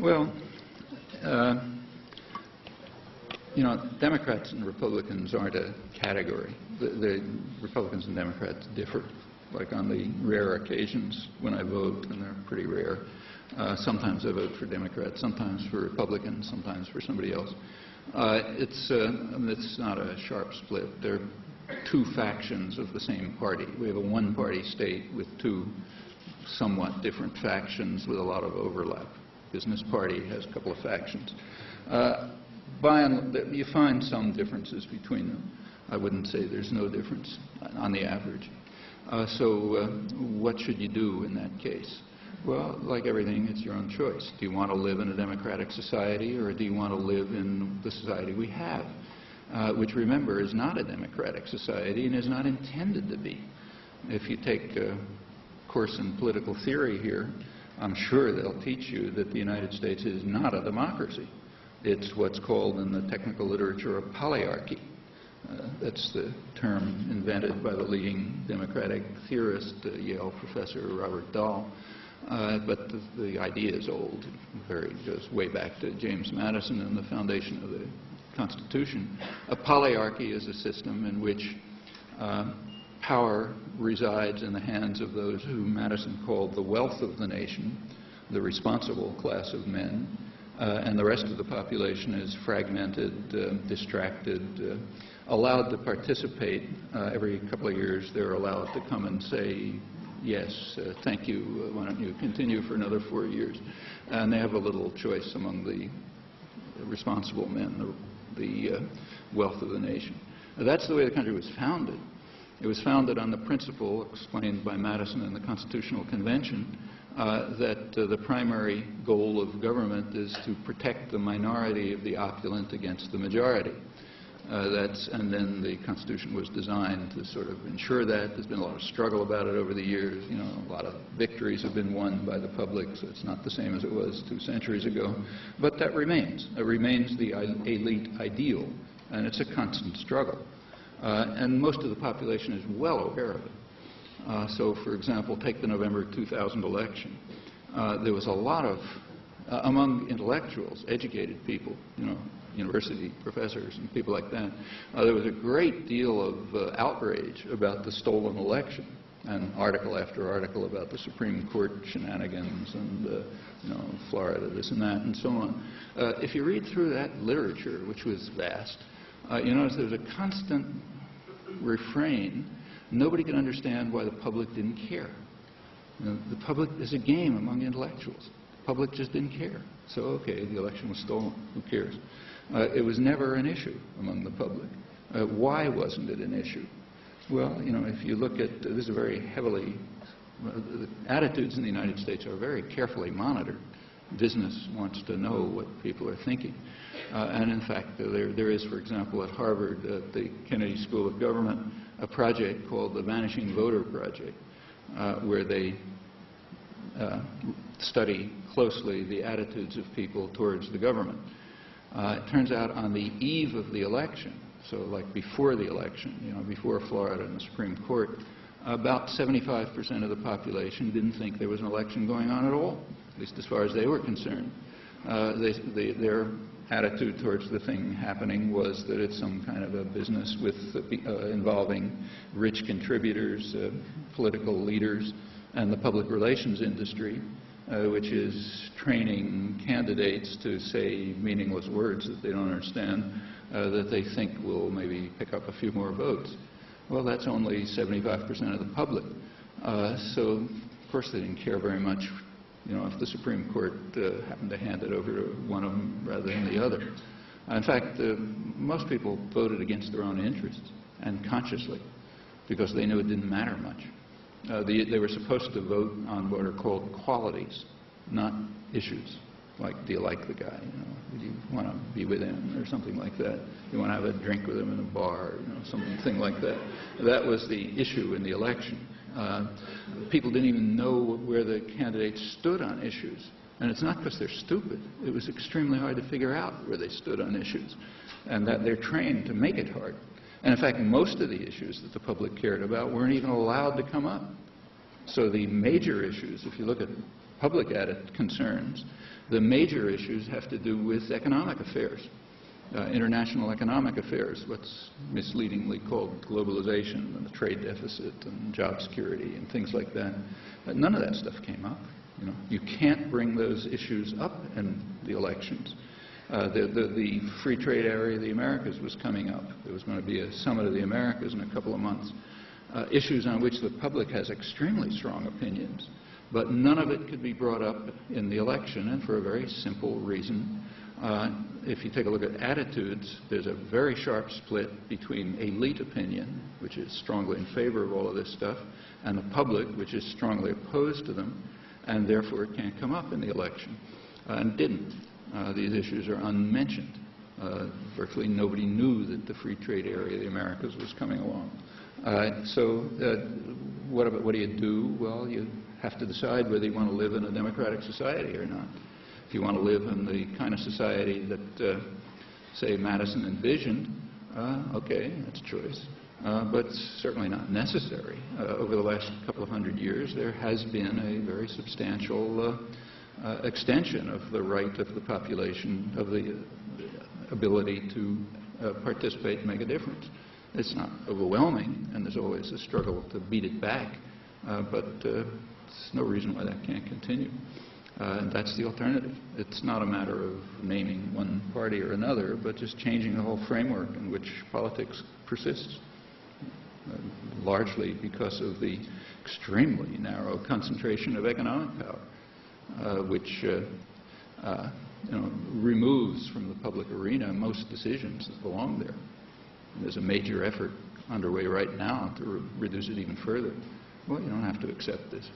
Well, you know, Democrats and Republicans aren't a category. The Republicans and Democrats differ. Like on the rare occasions when I vote, and they're pretty rare, sometimes I vote for Democrats, sometimes for Republicans, sometimes for somebody else. It's not a sharp split. They're two factions of the same party. We have a one-party state with two somewhat different factions with a lot of overlap. Business Party has a couple of factions. You find some differences between them. I wouldn't say there's no difference on the average. So what should you do in that case? Well, like everything, it's your own choice. Do you want to live in a democratic society, or do you want to live in the society we have, which, remember, is not a democratic society and is not intended to be? If you take a course in political theory here, I'm sure they'll teach you that the United States is not a democracy. It's what's called in the technical literature a polyarchy. That's the term invented by the leading democratic theorist, Yale professor Robert Dahl. But the idea is old. It goes way back to James Madison and the foundation of the Constitution. A polyarchy is a system in which power resides in the hands of those who Madison called the wealth of the nation, the responsible class of men, and the rest of the population is fragmented, distracted, allowed to participate. Every couple of years they're allowed to come and say, yes, thank you, why don't you continue for another 4 years? And they have a little choice among the responsible men, the wealth of the nation. That's the way the country was founded. It was founded on the principle explained by Madison in the Constitutional Convention that the primary goal of government is to protect the minority of the opulent against the majority. And then the Constitution was designed to sort of ensure that. There's been a lot of struggle about it over the years. You know, a lot of victories have been won by the public, so it's not the same as it was 2 centuries ago. But that remains. It remains the elite ideal, and it's a constant struggle. And most of the population is well aware of it. So, for example, take the November 2000 election. There was a lot of, among intellectuals, educated people, you know, university professors and people like that, there was a great deal of outrage about the stolen election, and article after article about the Supreme Court shenanigans and, you know, Florida, this and that, and so on. If you read through that literature, which was vast, you notice there's a constant refrain. Nobody could understand why the public didn't care. You know, the public is a game among intellectuals. The public just didn't care. So, okay, the election was stolen. Who cares? It was never an issue among the public. Why wasn't it an issue? Well, you know, if you look at, this is a very heavily, the attitudes in the United States are very carefully monitored. Business wants to know what people are thinking. And in fact, there is, for example, at Harvard, at the Kennedy School of Government, a project called the Vanishing Voter Project, where they study closely the attitudes of people towards the government. It turns out on the eve of the election, so like before the election, you know, before Florida and the Supreme Court, about 75% of the population didn't think there was an election going on at all, at least as far as they were concerned. Their attitude towards the thing happening was that it's some kind of a business with involving rich contributors, political leaders, and the public relations industry, which is training candidates to say meaningless words that they don't understand, that they think will maybe pick up a few more votes. Well, that's only 75% of the public. So, of course, they didn't care very much, you know, if the Supreme Court happened to hand it over to one of them rather than the other. In fact, most people voted against their own interests, and consciously, because they knew it didn't matter much. They were supposed to vote on what are called qualities, not issues. Like, do you like the guy? You know, do you want to be with him, or something like that? You want to have a drink with him in a bar, you know, something like that. That was the issue in the election. People didn't even know where the candidates stood on issues. And it's not because they're stupid. It was extremely hard to figure out where they stood on issues, and that they're trained to make it hard. And in fact, most of the issues that the public cared about weren't even allowed to come up. So the major issues, if you look at public concerns, the major issues have to do with economic affairs, international economic affairs, what's misleadingly called globalization and the trade deficit and job security and things like that. None of that stuff came up. You know, you can't bring those issues up in the elections. The free trade area of the Americas was coming up. There was going to be a summit of the Americas in a couple of months. Issues on which the public has extremely strong opinions, but none of it could be brought up in the election, and for a very simple reason. If you take a look at attitudes, there's a very sharp split between elite opinion, which is strongly in favor of all of this stuff, and the public, which is strongly opposed to them, and therefore it can't come up in the election. And didn't. These issues are unmentioned. Virtually nobody knew that the free trade area of the Americas was coming along. What do you do? Well, you have to decide whether you want to live in a democratic society or not. If you want to live in the kind of society that, say, Madison envisioned, okay, that's a choice. But certainly not necessary. Over the last couple of hundred years, there has been a very substantial extension of the right of the population, of the ability to participate and make a difference. It's not overwhelming, and there's always a struggle to beat it back, but there's no reason why that can't continue. And that's the alternative. It's not a matter of naming one party or another, but just changing the whole framework in which politics persists, largely because of the extremely narrow concentration of economic power, which removes from the public arena most decisions that belong there. There's a major effort underway right now to reduce it even further. Well, you don't have to accept this.